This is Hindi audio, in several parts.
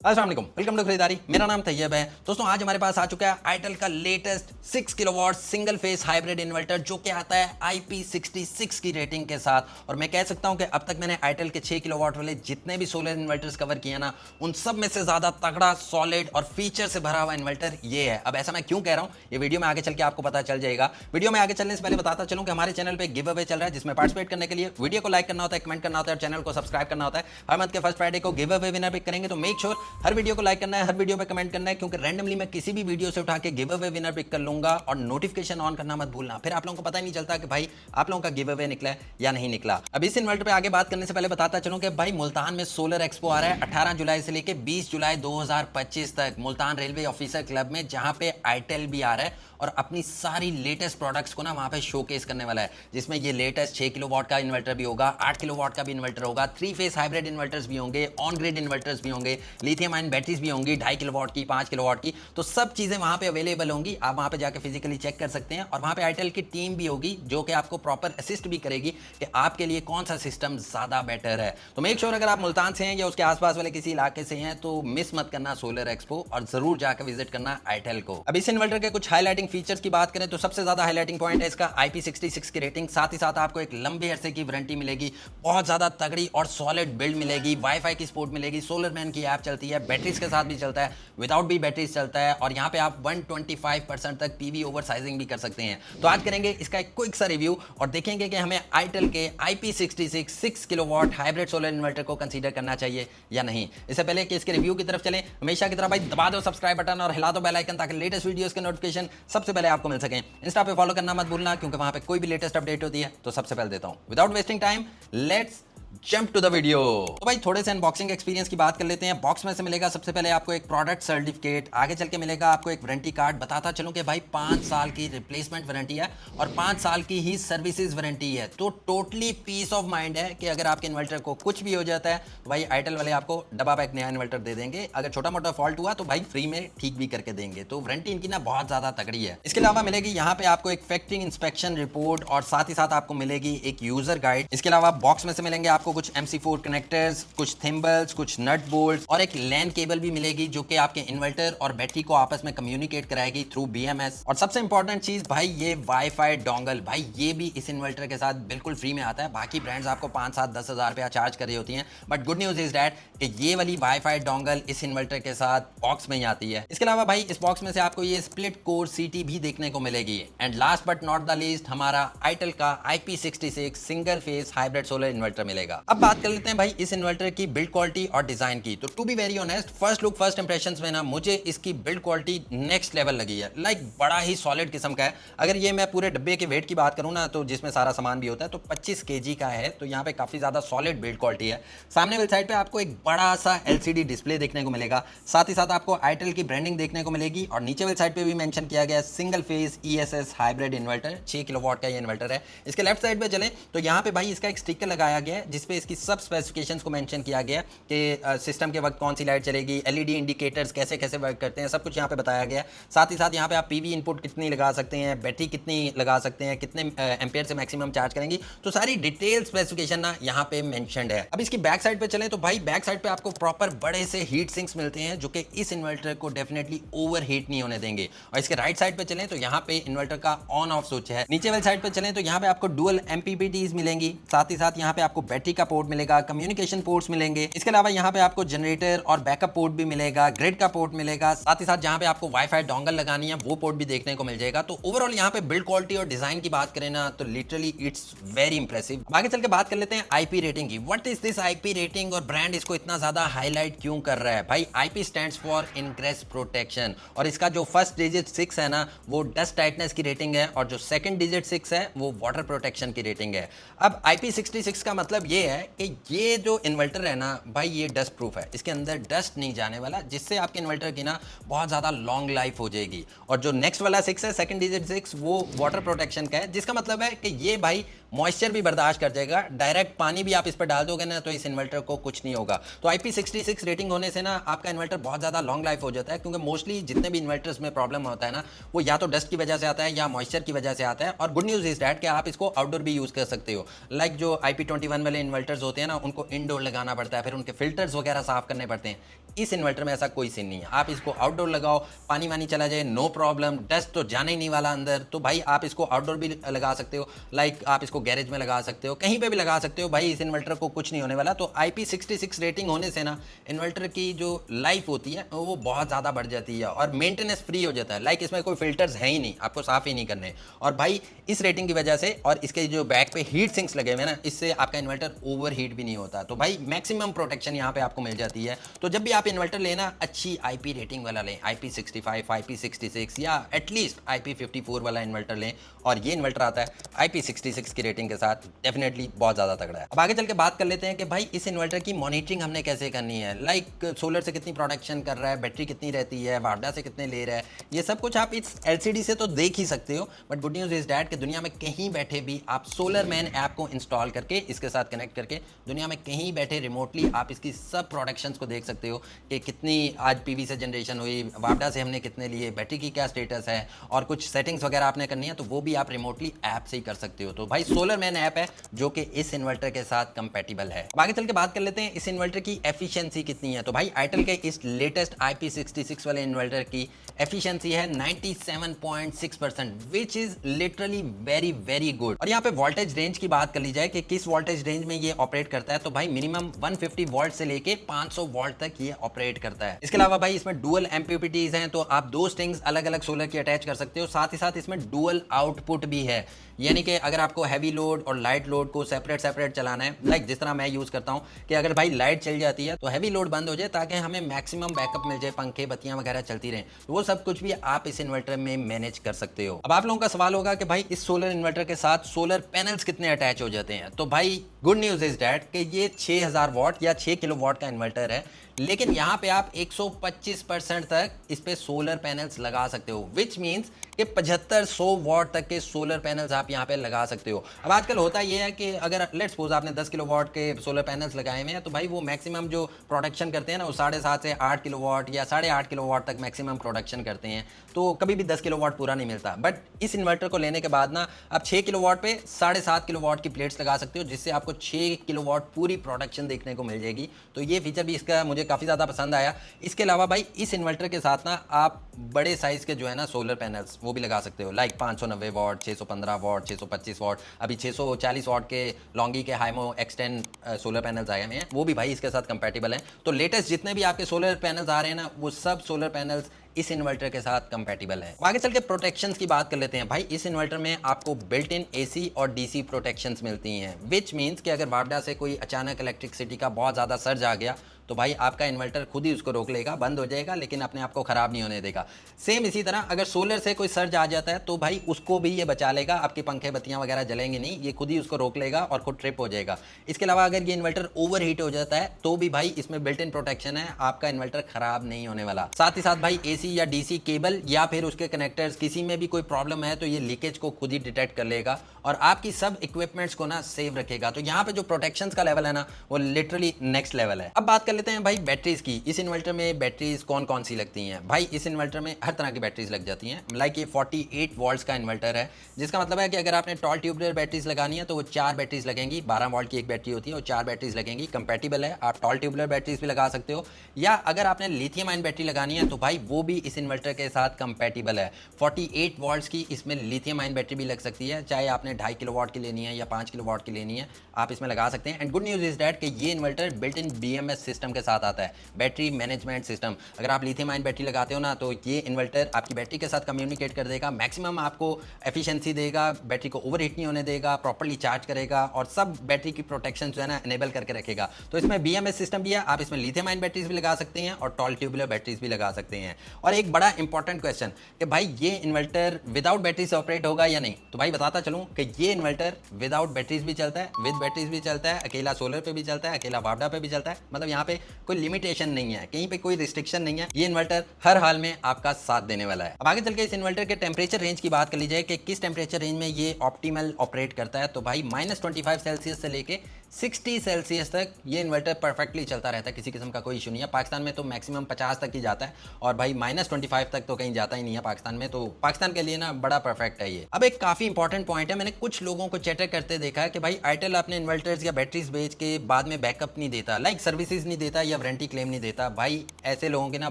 अस्सलाम वालेकुम, वेलकम टू खरीदारी। मेरा नाम तैयब है। दोस्तों आज हमारे पास आ चुका है आईटेल का latest 6 kilowatt single phase hybrid inverter जो कि आता है IP66 की रेटिंग के साथ। और मैं कह सकता हूं कि अब तक मैंने आईटेल के 6 किलोवाट वाले जितने भी सोलर इन्वर्टर्स कवर किए ना, उन सब में से ज्यादा तगड़ा, सॉलिड और फीचर से भरा हुआ इन्वर्टर ये है। अब ऐसा मैं क्यों कह रहा हूं, ये वीडियो में आगे चल के आपको पता चल जाएगा। वीडियो में आगे चलने से पहले बताता चलूं कि हमारे चैनल पे गिव अवे चल रहा है, जिसमें पार्टिसिपेट करने के लिए वीडियो को लाइक करना होता है, कमेंट करना होता है और चैनल को सब्सक्राइब करना होता है। हर मंथ के फर्स्ट फ्राइडे को गिव अवे विनर पिक करेंगे, तो मेक श्योर हर वीडियो को लाइक करना है, हर वीडियो पे कमेंट करना है, क्योंकि रैंडमली मैं किसी भी वीडियो से उठा के गिव अवे विनर पिक कर लूंगा। और नोटिफिकेशन ऑन करना मत भूलना, फिर आप लोगों को पता ही नहीं चलता कि भाई आप लोगों का गिव अवे निकला है या नहीं निकला। अब इस इन्वर्टर पे आगे बात करने से पहले बताता चलूं कि भाई मुल्तान में सोलर एक्सपो आ रहा है 18 जुलाई से लेके 20 जुलाई 2025 तक मुल्तान रेलवे ऑफिसर क्लब में, जहां पे आईटेल भी आ रहा है और अपनी सारी लेटेस्ट प्रोडक्ट्स को ना वहां पे शोकेस करने वाला है। जिसमें ये लेटेस्ट 6 किलोवाट का इन्वर्टर भी होगा, 8 किलोवाट का भी इन्वर्टर होगा, 3 फेस हाइब्रिड इन्वर्टर्स भी होंगे, ऑन ग्रिड इन्वर्टर्स भी होंगे, लिथियम आयन बैटरीज भी होंगी 2.5 किलोवाट की, 5 किलोवाट की। तो सब चीजें वहां पे अवेलेबल होंगी, आप वहां पे जाकर फिजिकली चेक कर सकते हैं। और वहां पे आईटेल की टीम भी होगी जो कि आपको प्रॉपर असिस्ट भी करेगी कि आपके लिए कौन सा सिस्टम ज्यादा बेटर है। तो मेक श्योर अगर आप मुल्तान से हैं या उसके आसपास वाले किसी इलाके से हैं तो मिस मत करना सोलर एक्सपो और जरूर जाकर विजिट करना आईटेल को। अब इस इन्वर्टर के कुछ हाईलाइटिंग फीचर्स की बात करें तो सबसे ज्यादा हाईलाइटिंग पॉइंट है इसका IP66 की रेटिंग। साथ ही साथ आपको एक लंबे अरसे की वारंटी मिलेगी, बहुत ज्यादा तगड़ी और सॉलिड बिल्ड मिलेगी, वाईफाई की सपोर्ट मिलेगी, सोलरमैन की ऐप चलती है, बैटरीज के साथ भी चलता है, विदाउट भी बैटरीज चलता है। और यहाँ पे आप 125% तक पीवी ओवर साइजिंग भी कर सकते हैं। तो आज करेंगे इसका एक क्विक सा रिव्यू और देखेंगे कि हमें आईटेल के IP66 6 kilowatt hybrid solar inverter को कंसीडर करना चाहिए या नहीं। इससे पहले कि इसके रिव्यू की तरफ चलें, हमेशा की तरह भाई दबा दो सब्सक्राइब बटन और हिला दो बेल आइकन, ताकि लेटेस्ट वीडियोस के नोटिफिकेशन सबसे पहले आपको मिल सके। इंस्टा पे फॉलो करना मत भूलना, क्योंकि वहां पे कोई भी लेटेस्ट अपडेट होती है तो सबसे पहले देता हूं। Without wasting time let's jump to the video. तो भाई थोड़े से अनबॉक्सिंग एक्सपीरियंस की बात कर लेते हैं। बॉक्स में से मिलेगा सबसे पहले आपको एक प्रोडक्ट सर्टिफिकेट, आगे चल के मिलेगा आपको एक वारंटी कार्ड। बताता चलूं कि भाई 5 साल की रिप्लेसमेंट वारंटी है और 5 साल की ही सर्विसेज वारंटी है। तो टोटली पीस ऑफ माइंड है कि अगर आपके इन्वर्टर को कुछ भी हो जाता है तो भाई आईटेल वाले आपको डब्बा पैक नया इन्वर्टर दे देंगे। अगर छोटा मोटा फॉल्ट हुआ तो भाई फ्री में ठीक भी करके देंगे। तो वारंटी इनकी ना बहुत ज्यादा तगड़ी है। इसके अलावा मिलेगी यहाँ पे आपको एक फैक्ट्री इंस्पेक्शन रिपोर्ट और साथ ही साथ आपको मिलेगी एक यूजर गाइड। इसके अलावा बॉक्स में से मिलेंगे आपको कुछ MC4 कनेक्टर्स, कुछ थिम्बल्स, कुछ नट बोल्ट्स और एक लैन केबल भी मिलेगी जो कि आपके इन्वर्टर और बैटरी को आपस में कम्युनिकेट कराएगी थ्रू BMS। और सबसे इंपॉर्टेंट चीज भाई ये वाईफाई डोंगल, भाई ये भी इस इन्वर्टर के साथ बिल्कुल फ्री में आता है। बाकी ब्रांड्स आपको 5, 7, 10 हजार रुपया चार्ज कर रही होती हैं, but good news is that कि ये वाली वाईफाई डोंगल इस इन्वर्टर के साथ बॉक्स में ही आती है। इसके अलावा भाई इस बॉक्स में से आपको ये स्प्लिट कोर CT भी देखने को मिलेगी। And last but not the least हमारा आईटेल का IP66 single phase hybrid solar inverter मिलेगा। अब बात कर लेते हैं भाई इस इन्वर्टर की बिल्ड क्वालिटी और डिजाइन की। तो to be very honest, first look first impressions में ना मुझे इसकी बिल्ड क्वालिटी नेक्स्ट लेवल लगी है। लाइक बड़ा ही सॉलिड किस्म का है। अगर ये मैं पूरे डब्बे के वेट की बात करूं ना, तो जिसमें सारा सामान भी होता है, तो 25 kg का है। तो यहाँ पे काफी ज्यादा सॉलिड बिल्ड क्वालिटी है। सामने वाली साइड पे आपको एक बड़ा सा LCD डिस्प्ले देखने को मिलेगा। साथ ही साथ आपको आईटेल की ब्रांडिंग देखने को मिलेगी। और नीचे वाली साइड पे भी मेंशन किया गया single phase ESS hybrid inverter, 6 kilowatt का ये इन्वर्टर है। इसके लेफ्ट साइड पे चलें तो यहाँ पे भाई इसका एक स्टिकर लगाया गया है जिसपे इसकी सब स्पेसिफिकेशंस को मेंशन किया गया कि सिस्टम के वक्त कौन सी लाइट चलेगी, LED इंडिकेटर्स कैसे कैसे वर्क करते हैं, सब कुछ यहाँ पे बताया गया है। साथ ही साथ यहाँ पे आप PV इनपुट कितनी लगा सकते हैं, बैटरी कितनी लगा सकते हैं, कितने एम्पियर से मैक्सिमम चार्ज करेंगी, तो सारी डिटेल स्पेसिफिकेशन ना यहाँ पे मेंशन्ड है। अब इसकी बैक साइड पे चलें तो भाई बैक साइड पे आपको प्रॉपर बड़े से हीट सिंक्स मिलते हैं जो कि इस इन्वर्टर को डेफिनेटली ओवर हीट नहीं होने देंगे। और इसके राइट साइड पे चलें तो यहाँ पे इन्वर्टर का ऑन ऑफ स्विच है। नीचे वाली साइड पे चलें तो यहाँ पे आपको डुअल MPPTs मिलेंगी। साथ ही साथ यहाँ पे आपको बैटरी का पोर्ट मिलेगा, कम्युनिकेशन पोर्ट्स मिलेंगे। इसके अलावा यहाँ पे आपको जनरेटर और बैकअप पोर्ट भी मिलेगा, ग्रिड का पोर्ट मिलेगा। साथ ही साथ जहाँ पे आपको वाईफाई डोंगल लगानी है वो पोर्ट भी देखने को मिल जाएगा। तो ओवरऑल यहाँ पे बिल्ड क्वालिटी और डिजाइन की बात करें ना तो लिटरली इट्स वेरी इंप्रेसिव। आगे चल के बात कर लेते हैं IP रेटिंग की। What is this IP rating और ब्रांड इसको इतना ज्यादा हाईलाइट क्यों कर रहा है? भाई IP stands for ingress protection और इसका जो फर्स्ट डिजिट 6 है ना वो डस्ट टाइटनेस की रेटिंग है और जो सेकंड डिजिट 6 है वो वाटर प्रोटेक्शन की रेटिंग है। अब IP66 का मतलब ये है कि ये जो इन्वर्टर है ना भाई ये डस्ट प्रूफ है, इसके अंदर डस्ट नहीं जाने वाला, जिससे आपके इन्वर्टर की ना बहुत ज़्यादा लॉन्ग लाइफ हो जाएगी। और जो नेक्स्ट वाला 6 है, सेकंड डिजिट 6, वो वाटर प्रोटेक्शन का है, जिसका मतलब है कि ये भाई मॉइस्चर भी बर्दाश्त कर जाएगा। डायरेक्ट पानी भी आप इस पर डाल दोगे ना तो इस इन्वर्टर को कुछ नहीं होगा। तो IP66 रेटिंग होने से ना आपका इन्वर्टर बहुत ज़्यादा लॉन्ग लाइफ हो जाता है, क्योंकि मोस्टली जितने भी इन्वर्टर्स में प्रॉब्लम होता है ना वो या तो डस्ट की वजह से आता है या मॉइस्चर की वजह से आता है। और गुड न्यूज़ इज डैट कि आप इसको आउटडोर भी यूज़ कर सकते हो। लाइक जो IP21 वाले इन्वर्टर्स होते हैं ना उनको इनडोर लगाना पड़ता है, फिर उनके फिल्टर्स वगैरह साफ करने पड़ते हैं। इस इन्वर्टर में ऐसा कोई सीन नहीं है। आप इसको आउटडोर लगाओ, पानी वानी चला जाए नो प्रॉब्लम, डस्ट तो जाने ही नहीं वाला अंदर। तो भाई आप इसको आउटडोर भी लगा सकते हो, लाइक आप इसको गैरेज में लगा सकते हो, कहीं पे भी लगा सकते हो भाई, इस इन्वर्टर को कुछ नहीं होने वाला। तो IP66 रेटिंग होने से ना इन्वर्टर की जो लाइफ होती है वो बहुत ज़्यादा बढ़ जाती है और मेंटेनेंस फ्री हो जाता है। लाइक इसमें कोई फिल्टर्स है ही नहीं, आपको साफ ही नहीं करने। और भाई इस रेटिंग की वजह से और इसके जो बैक पे हीट सिंक्स लगे हुए हैं ना, इससे आपका इन्वर्टर ओवर हीट भी नहीं होता। तो भाई मैक्सिमम प्रोटेक्शन यहाँ पे आपको मिल जाती है। तो जब भी आप इन्वर्टर लेना अच्छी IP रेटिंग वाला लें, IP65, IP66 या एटलीस्ट IP54 वाला इन्वर्टर लें। और ये इन्वर्टर आता है IP66 की रेटिंग के साथ, डेफिनेटली बहुत ज़्यादा तगड़ा है। अब आगे चल के बात कर लेते हैं कि भाई इस इन्वर्टर की मॉनिटरिंग हमने कैसे करनी है। लाइक सोलर से कितनी प्रोडक्शन कर रहा है, बैटरी कितनी रहती है, वार्डा से कितने ले रहा है, ये सब कुछ आप इस LCD से तो देख ही सकते हो। But good news is that कि दुनिया में कहीं बैठे भी आप सोलर मैन ऐप को इंस्टॉल करके इसके साथ कनेक्ट करके दुनिया में कहीं बैठे रिमोटली आप इसकी सब प्रोडक्शंस को देख सकते हो कि कितनी आज PV से जनरेशन हुई, वार्डा से हमने कितने लिए, बैटरी की क्या स्टेटस है, और कुछ सेटिंग्स वगैरह आपने करनी है तो वो भी आप रिमोटली ऐप से ही कर सकते हो। तो भाई सोलर मैन ऐप है जो कि इस इन्वर्टर के साथ कंपैटिबल है। आगे चल के बात कर लेते हैं इस इन्वर्टर की एफिशिएंसी कितनी है। तो भाई आइटल के इस लेटेस्ट IP66 वाले इन्वर्टर की एफिशिएंसी है 97.6%, which is literally very very good. और यहाँ पे वोल्टेज रेंज की बात कर ली जाए कि किस वोल्टेज रेंज में ये ऑपरेट करता है, तो भाई मिनिमम 150 वोल्ट से लेके 500 वोल्ट तक ये ऑपरेट करता है। इसके अलावा भाई इसमें डुअल MPPTs हैं, तो आप दो स्ट्रिंग्स अलग अलग सोलर की अटैच कर सकते हो। साथ ही साथ इसमें डुअल आउटपुट भी है, यानी कि अगर आपको हैवी लोड और लाइट लोड को सेपरेट सेपरेट चलाना है, लाइक जिस तरह मैं यूज करता हूं कि अगर भाई लाइट चल जाती है तो हैवी लोड बंद हो जाए ताकि हमें मैक्सिमम बैकअप मिल जाए, पंखे बत्तियां वगैरह चलती रहें, तो वो सब कुछ भी आप इस इन्वर्टर में मैनेज कर सकते हो। अब आप लोगों का सवाल होगा कि भाई इस सोलर इन्वर्टर के साथ सोलर पैनल्स कितने अटैच हो जाते हैं। तो भाई गुड न्यूज इज डैट कि ये 6000 वॉट या 6 किलोवाट का इन्वर्टर है, लेकिन यहाँ पे आप 125% तक इस पे सोलर पैनल्स लगा सकते हो, विच मीन्स कि 7500 वॉट तक के सोलर पैनल्स आप यहाँ पे लगा सकते हो। अब आजकल होता ये है कि अगर लेट्स सपोज आपने 10 किलोवाट के सोलर पैनल्स लगाए हुए हैं तो भाई वो मैक्सिमम जो प्रोडक्शन करते हैं ना वो 7.5 से 8 किलोवाट या 8.5 किलोवाट तक मैक्सिमम प्रोडक्शन करते हैं, तो कभी भी 10 किलोवाट पूरा नहीं मिलता। बट इस इन्वर्टर को लेने के बाद ना आप 6 किलोवाट पे 7.5 किलोवाट की प्लेट्स लगा सकते हो, जिससे आपको 6 किलोवाट पूरी प्रोडक्शन देखने को मिल जाएगी। तो ये फीचर भी इसका मुझे काफ़ी ज़्यादा पसंद आया। इसके अलावा भाई इस इन्वर्टर के साथ ना आप बड़े साइज के जो है ना सोलर पैनल्स वो भी लगा सकते हो, लाइक 590 वॉट, 615 वॉट, 625 वॉट, अभी 640 वॉट के लॉन्गी के हाइमो एक्सटेंड सोलर पैनल्स आए हुए हैं, वो भी भाई इसके साथ कंपैटिबल हैं। तो लेटेस्ट जितने भी आपके सोलर पैनल्स आ रहे हैं ना वो सब सोलर पैनल्स इस इन्वर्टर के साथ कंपैटिबल है। आगे चल के प्रोटेक्शंस की बात कर लेते हैं। भाई इस इन्वर्टर में आपको बिल्ट इन AC और DC प्रोटेक्शंस मिलती हैं, विच मीन्स कि अगर वापडा से कोई अचानक इलेक्ट्रिसिटी का बहुत ज़्यादा सर्ज आ गया तो भाई आपका इन्वर्टर खुद ही उसको रोक लेगा, बंद हो जाएगा, लेकिन अपने आप को खराब नहीं होने देगा। सेम इसी तरह अगर सोलर से कोई सर्ज आ जाता है तो भाई उसको भी ये बचा लेगा, आपके पंखे बत्तियां वगैरह जलेंगे नहीं, ये खुद ही उसको रोक लेगा और खुद ट्रिप हो जाएगा। इसके अलावा अगर ये इन्वर्टर ओवर हीट हो जाता है तो भी भाई इसमें बिल्ट इन प्रोटेक्शन है, आपका इन्वर्टर खराब नहीं होने वाला। साथ ही साथ भाई AC या DC केबल या फिर उसके कनेक्टर्स किसी में भी कोई प्रॉब्लम है तो ये लीकेज को खुद ही डिटेक्ट कर लेगा और आपकी सब इक्विपमेंट्स को ना सेव रखेगा। तो यहाँ पे जो प्रोटेक्शन का लेवल है ना वो लिटरली नेक्स्ट लेवल है। अब बात कर लेते हैं भाई बैटरीज की। इस इन्वर्टर में बैटरीज कौन कौन सी लगती हैं। भाई इस इन्वर्टर में हर तरह की बैटरीज लग जाती हैं। लाइक ये 48 वोल्ट्स का इन्वर्टर है, जिसका मतलब है कि अगर आपने टॉल ट्यूबुलर बैटरीज लगानी है तो वो 4 बैटरीज लगेंगी, 12 वोल्ट की एक बैटरी होती है, वो 4 बैटरीज लगेंगी। कंपैटिबल है, आप टॉल ट्यूबुलर बैटरीज भी लगा सकते हो, या अगर आपने लिथियम आयन बैटरी लगानी है तो भाई वो भी इस इन्वर्टर के साथ कंपैटिबल है। 48 वोल्ट्स की इसमें लिथियम आयन बैटरी भी लग सकती है, चाहे आपने 2.5 किलोवाट की लेनी है या 5 किलोवाट की लेनी है, आप इसमें लगा सकते हैं। And good news is that कि ये inverter built in BMS system के साथ आता है, बैटरी मैनेजमेंट सिस्टम। अगर आप लिथियम आयन बैटरी लगाते हो ना तो ये इन्वर्टर आपकी बैटरी के साथ कम्युनिकेट कर देगा, मैक्सिमम आपको एफिशिएंसी देगा, बैटरी को ओवरहीट नहीं होने देगा, प्रॉपर्ली चार्ज करेगा और सब बैटरी की प्रोटेक्शन जो है ना इनेबल करके रखेगा। तो इसमें BMS सिस्टम भी है, आप इसमें लिथियम आयन बैटरीज भी लगा सकते हैं और टॉल ट्यूबुलर बैटरीज भी लगा सकते हैं। और एक बड़ा इंपॉर्टेंट क्वेश्चन कि भाई ये इन्वर्टर विदाउट बैटरी से ऑपरेट होगा या नहीं, तो भाई बताता चलूं कि ये इन्वर्टर विदाउट बैटरीज भी चलता है, विद बैटरीज भी चलता है, अकेला सोलर पे भी चलता है, अकेला वापडा पे भी चलता है। मतलब यहाँ पे कोई लिमिटेशन नहीं है, कहीं पे कोई रिस्ट्रिक्शन नहीं है, ये इन्वर्टर हर हाल में आपका साथ देने वाला है। अब आगे चल के इस इन्वर्टर के टेम्परेचर रेंज की बात कर लीजिए कि किस टेम्परेचर रेंज में ये ऑप्टिमल ऑपरेट करता है। तो भाई -25 सेल्सियस से लेके 60 सेल्सियस तक ये इन्वर्टर परफेक्टली चलता रहता है, किसी किस्म का कोई इशू नहीं है। पाकिस्तान में तो मैक्सिमम 50 तक ही जाता है और भाई -25 तक तो कहीं जाता ही नहीं है पाकिस्तान में, तो पाकिस्तान के लिए ना बड़ा परफेक्ट है ये। अब एक काफ़ी इंपॉर्टेंट पॉइंट है, मैंने कुछ लोगों को चैटर करते देखा है कि भाई आईटेल अपने इन्वर्टर्स या बैटरीज बेच के बाद में बैकअप नहीं देता, लाइक सर्विसेज नहीं देता या वारंटी क्लेम नहीं देता। भाई ऐसे लोगों के ना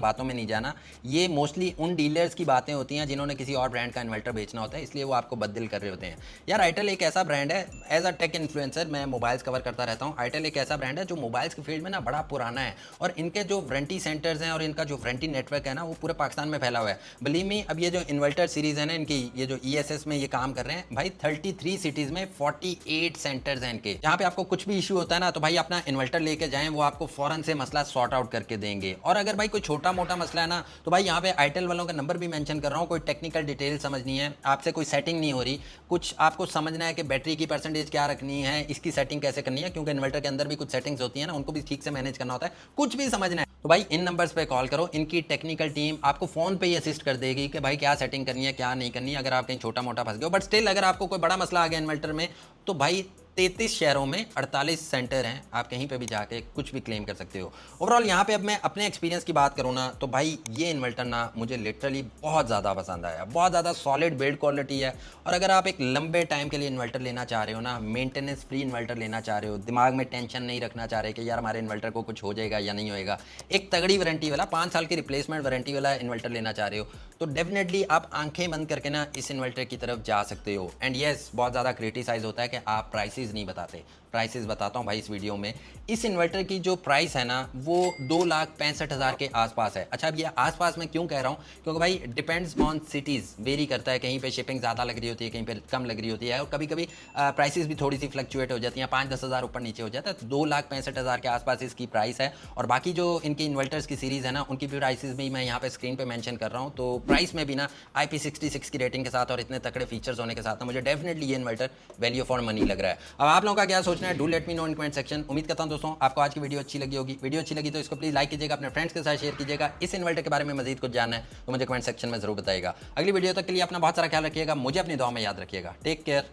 बातों में नहीं जाना, ये मोस्टली उन डीलर्स की बातें होती हैं जिन्होंने किसी और ब्रांड का इन्वर्टर बेचना होता है, इसलिए वो आपको बददिल कर रहे होते हैं। यार आईटेल एक ऐसा ब्रांड है, एज अ टेक इन्फ्लुएंसर मैं मोबाइल्स कवर करता रहता हूँ। आईटेल एक ऐसा ब्रांड है जो मोबाइल्स के फील्ड में ना बड़ा पुराना है और इनके जो वारंटी सेंटर्स हैं और इनका जो वारंटी नेटवर्क है ना वो पूरे पाकिस्तान में फैला हुआ है। बिलीव मी, अब ये जो इन्वर्टर सीरीज है ना इनकी, ये जो ESS में ये काम कर रहे हैं भाई, 33 सिटीज में 48 सेंटर्स हैं इनके, जहाँ पे आपको कुछ भी इशू होता है ना तो भाई अपना इन्वर्टर लेके जाएं, वो आपको फौरन से मसला सॉर्ट आउट करके देंगे। और अगर भाई कोई छोटा मोटा मसला है ना तो भाई यहाँ पे आईटेल वालों का नंबर भी मेंशन कर रहा हूँ, कोई टेक्निकल डिटेल समझनी है आपसे, कोई सेटिंग नहीं हो रही, कुछ आपको समझना है कि बैटरी की परसेंटेज क्या रखनी है, इसकी सेटिंग कैसे करनी है, क्योंकि इन्वर्टर के अंदर भी कुछ सेटिंग्स होती है ना, उनको भी ठीक से मैनेज करना होता है, कुछ भी समझना है तो भाई इन नंबर्स पे कॉल करो। इनकी टेक्निकल टीम आपको फोन पे ही असिस्ट कर देगी कि भाई क्या सेटिंग करनी है क्या नहीं करनी है, अगर आप कहीं छोटा मोटा फंस गए हो। बट स्टिल अगर आपको कोई बड़ा मसला आ गया इन्वर्टर में तो भाई 33 शहरों में 48 सेंटर हैं, आप कहीं पे भी जाके कुछ भी क्लेम कर सकते हो। ओवरऑल यहाँ पे अब मैं अपने एक्सपीरियंस की बात करूँ ना तो भाई ये इन्वर्टर ना मुझे लिटरली बहुत ज़्यादा पसंद आया, बहुत ज़्यादा सॉलिड बिल्ड क्वालिटी है। और अगर आप एक लंबे टाइम के लिए इन्वर्टर लेना चाह रहे हो ना, मेंटेनेंस फ्री इन्वर्टर लेना चाह रहे हो, दिमाग में टेंशन नहीं रखना चाह रहे कि यार हमारे इन्वर्टर को कुछ हो जाएगा या नहीं होएगा, एक तगड़ी वारंटी वाला 5 साल की रिप्लेसमेंट वारंटी वाला इन्वर्टर लेना चाह रहे हो तो डेफिनेटली आप आंखें बंद करके ना इस इन्वर्टर की तरफ जा सकते हो। एंड येस, बहुत ज़्यादा क्रिटिसाइज होता है कि आप प्राइसेस नहीं बताते, प्राइसेस बताता हूँ भाई इस वीडियो में। इस इन्वर्टर की जो प्राइस है ना वो 2,65,000 के आसपास है। अच्छा, अब ये आसपास मैं क्यों कह रहा हूँ, क्योंकि भाई डिपेंड्स ऑन सिटीज़, वेरी करता है, कहीं पे शिपिंग ज़्यादा लग रही होती है, कहीं पे कम लग रही होती है और कभी कभी प्राइसेस भी थोड़ी सी फ्लक्चुएट हो जाती हैं, 5-10 हज़ार ऊपर नीचे हो जाता है। तो 2,65,000 के आसपास इसकी प्राइस है। और बाकी जो इनकी इन्वर्टर्स की सीरीज़ है ना उनकी भी प्राइसेस भी मैं यहाँ पे स्क्रीन पर मैंशन कर रहा हूँ। तो प्राइस में भी ना IP66 की रेटिंग के साथ और इतने तकड़े फीचर्स होने के साथ ना मुझे डेफिनेटली ये इन्वर्टर वैल्यू फॉर मनी लग रहा है। अब आप लोगों का क्या सोचना है, do let me know in comment section. उम्मीद करता हूं दोस्तों आपको आज की वीडियो अच्छी लगी होगी। वीडियो अच्छी लगी तो इसको प्लीज लाइक कीजिएगा, अपने फ्रेंड्स के साथ शेयर कीजिएगा। इस इन्वर्टर के बारे में मजीद कुछ जानना है तो मुझे कमेंट सेक्शन में जरूर बताइएगा। अगली वीडियो तक के लिए अपना बहुत सारा ख्याल रखिएगा, मुझे अपनी दुआ में याद रखिएगा। टेक केयर,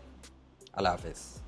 अल्लाह हाफिज़।